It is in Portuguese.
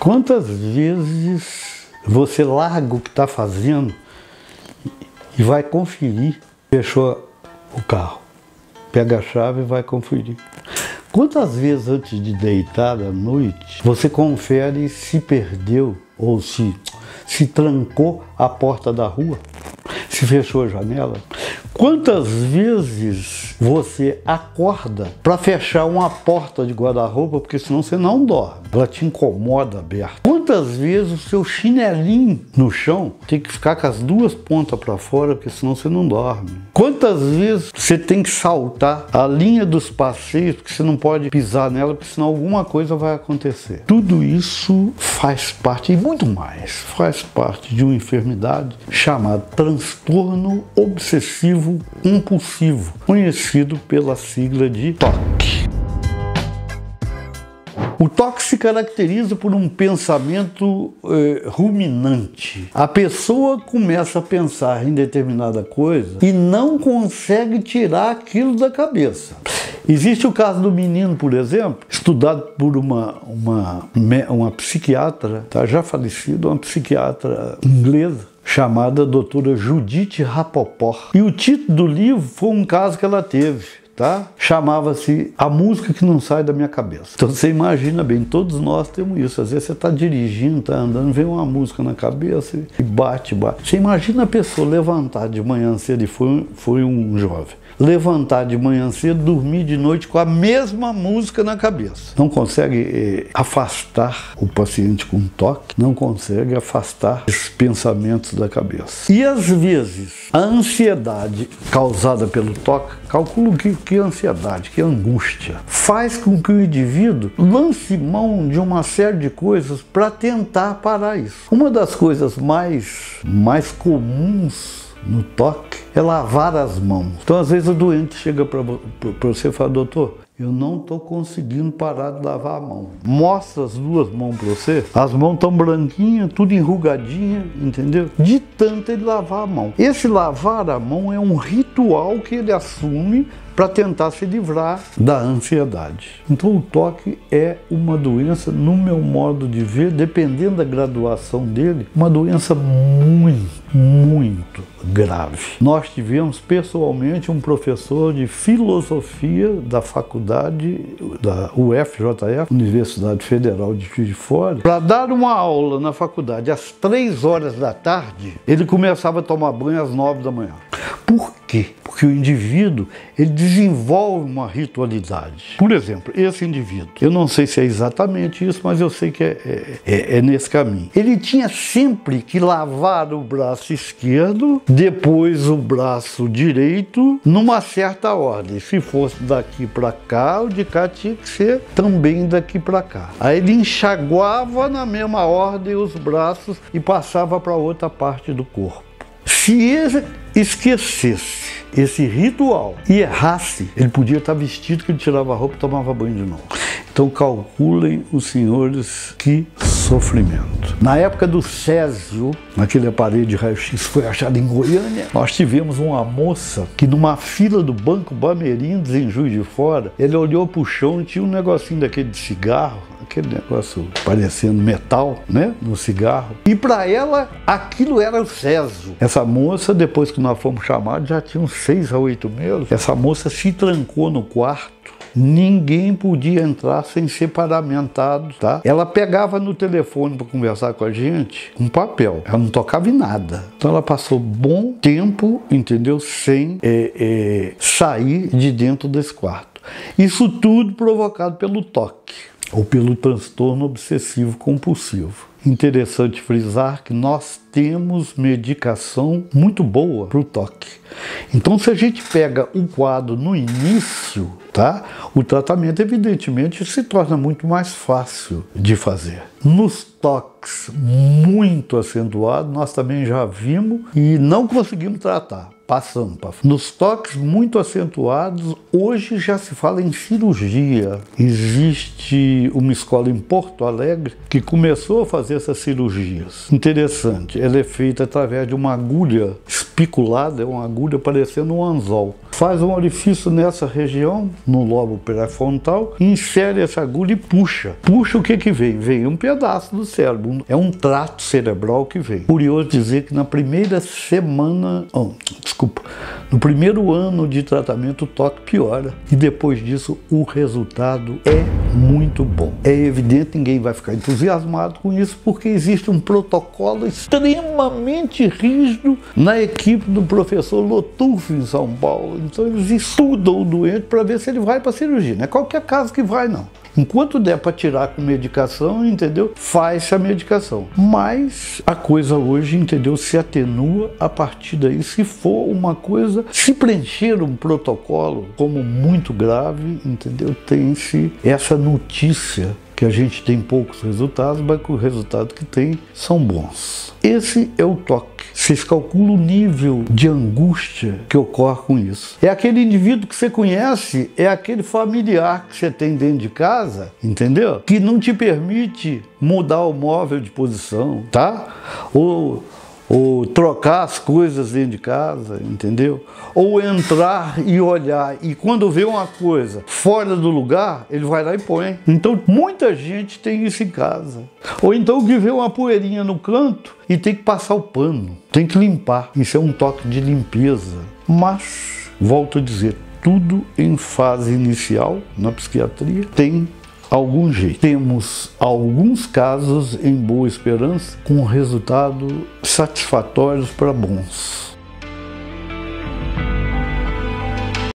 Quantas vezes você larga o que está fazendo e vai conferir, fechou o carro, pega a chave e vai conferir. Quantas vezes antes de deitar à noite, você confere se perdeu ou se trancou a porta da rua, se fechou a janela? Quantas vezes você acorda para fechar uma porta de guarda-roupa, porque senão você não dorme, ela te incomoda aberta? Quantas vezes o seu chinelinho no chão tem que ficar com as duas pontas para fora, porque senão você não dorme? Quantas vezes você tem que saltar a linha dos passeios, porque você não pode pisar nela, porque senão alguma coisa vai acontecer? Tudo isso faz parte, e muito mais, faz parte de uma enfermidade chamada transtorno obsessivo compulsivo, conhecido pela sigla de TOC. O TOC se caracteriza por um pensamento ruminante. A pessoa começa a pensar em determinada coisa e não consegue tirar aquilo da cabeça. Existe o caso do menino, por exemplo, estudado por uma psiquiatra, tá, já falecida, uma psiquiatra inglesa, chamada doutora Judith Rapoport. E o título do livro foi um caso que ela teve, tá? Chamava-se A Música que Não Sai da Minha Cabeça. Então você imagina bem, todos nós temos isso. Às vezes você está dirigindo, está andando, vem uma música na cabeça e bate. Você imagina a pessoa levantar de manhã cedo, e foi um jovem, levantar de manhã cedo, dormir de noite com a mesma música na cabeça. Não consegue afastar o paciente com TOC, não consegue afastar esses pensamentos da cabeça. E às vezes a ansiedade causada pelo TOC, calculo que ansiedade, que angústia, faz com que o indivíduo lance mão de uma série de coisas para tentar parar isso. Uma das coisas mais comuns no TOC é lavar as mãos. Então, às vezes, o doente chega para você e fala: doutor, eu não estou conseguindo parar de lavar a mão. Mostra as duas mãos para você, as mãos estão branquinhas, tudo enrugadinha, entendeu? De tanto ele lavar a mão. Esse lavar a mão é um ritual que ele assume para tentar se livrar da ansiedade. Então o TOC é uma doença, no meu modo de ver, dependendo da graduação dele, uma doença muito grave. Nós tivemos pessoalmente um professor de filosofia da faculdade da UFJF, Universidade Federal de Juiz de Fora, para dar uma aula na faculdade às 3 horas da tarde, ele começava a tomar banho às 9 da manhã. Por quê? Porque o indivíduo, ele desenvolve uma ritualidade. Por exemplo, esse indivíduo, eu não sei se é exatamente isso, mas eu sei que é nesse caminho. Ele tinha sempre que lavar o braço esquerdo, depois o braço direito, numa certa ordem. Se fosse daqui para cá, o de cá tinha que ser também daqui para cá. Aí ele enxaguava na mesma ordem os braços e passava para outra parte do corpo. Se ele esquecesse esse ritual e errasse, ele podia estar vestido, que ele tirava a roupa e tomava banho de novo. Então calculem, os senhores, que sofrimento. Na época do Césio, naquele aparelho de raio-x foi achado em Goiânia, nós tivemos uma moça que numa fila do Banco Bamerindos, em Juiz de Fora, ele olhou para o chão e tinha um negocinho daquele de cigarro, aquele negócio parecendo metal, né, no cigarro. E para ela, aquilo era o Césio. Essa moça, depois que nós fomos chamados, já tinha uns 6 a 8 meses, essa moça se trancou no quarto. Ninguém podia entrar sem ser paramentado, tá? Ela pegava no telefone para conversar com a gente um papel, ela não tocava em nada. Então ela passou bom tempo, entendeu, sem sair de dentro desse quarto. Isso tudo provocado pelo TOC, ou pelo transtorno obsessivo compulsivo. Interessante frisar que nós temos medicação muito boa para o TOC. Então, se a gente pega um quadro no início, tá? O tratamento, evidentemente, se torna muito mais fácil de fazer. Nos TOCs muito acentuados, nós também já vimos e não conseguimos tratar. Passando para nos TOCs muito acentuados, hoje já se fala em cirurgia. Existe uma escola em Porto Alegre que começou a fazer fazer essas cirurgias. Interessante, ela é feita através de uma agulha espiculada, é uma agulha parecendo um anzol. Faz um orifício nessa região, no lobo pré-frontal, insere essa agulha e puxa. Puxa, o que que vem? Vem um pedaço do cérebro, é um trato cerebral que vem. Curioso dizer que na primeira semana, no primeiro ano de tratamento o toque piora e depois disso o resultado é muito bom. É evidente, ninguém vai ficar entusiasmado com isso porque existe um protocolo extremamente rígido na equipe do professor Lotufo em São Paulo. Então eles estudam o doente para ver se ele vai para a cirurgia. Não é qualquer caso que vai, não. Enquanto der para tirar com medicação, entendeu? Faz-se a medicação. Mas a coisa hoje, entendeu? Se atenua a partir daí. Se for uma coisa, se preencher um protocolo como muito grave, entendeu? Tem-se essa notícia que a gente tem poucos resultados, mas que o resultado que tem são bons. Esse é o toque. Vocês calculam o nível de angústia que ocorre com isso. É aquele indivíduo que você conhece, é aquele familiar que você tem dentro de casa, entendeu? Que não te permite mudar o móvel de posição, tá? Ou trocar as coisas dentro de casa, entendeu? Ou entrar e olhar, e quando vê uma coisa fora do lugar, ele vai lá e põe. Então, muita gente tem isso em casa. Ou então que vê uma poeirinha no canto e tem que passar o pano, tem que limpar. Isso é um toque de limpeza. Mas, volto a dizer, tudo em fase inicial, na psiquiatria, tem algum jeito. Temos alguns casos em Boa Esperança com resultados satisfatórios para bons.